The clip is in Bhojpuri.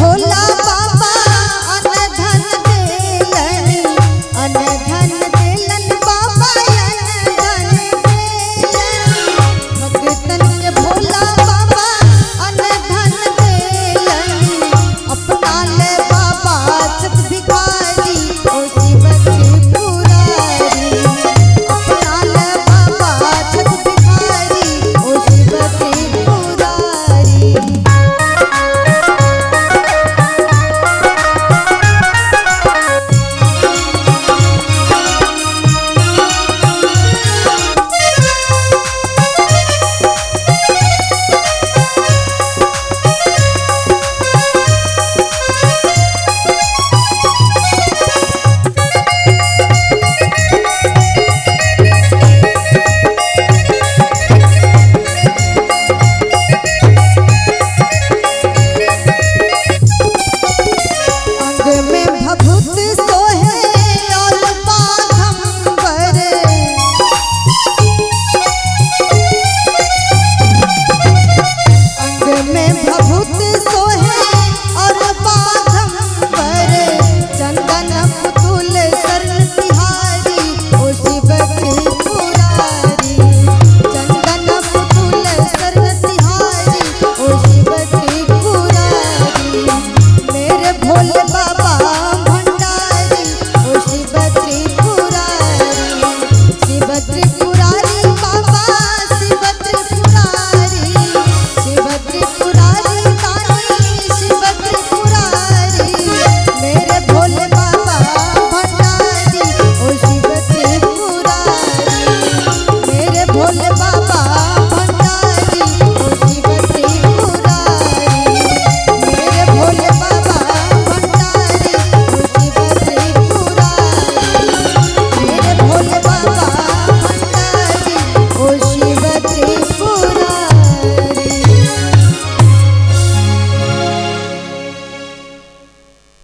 भोला बाबा अनधन देलन, अनधन देलन बाबा अनधन देलन। भगतन के भोला बाबा अनधन देलन, अपना ले बाबा छत भिखारी ओ शिव त्रिपुरारी। अपना ले बाबा छत भिखारी ओ शिव त्रिपुरारी। भभूत सोहे और बाघंबर, अंग में भभूत सोहे और बाघंबर। चंदन पुतुल शरण तिहारी ओ शिव त्रिपुरारी। चंदन पुतुल शरण तिहारी ओ शिव त्रिपुरारी। मेरे भोले बाबा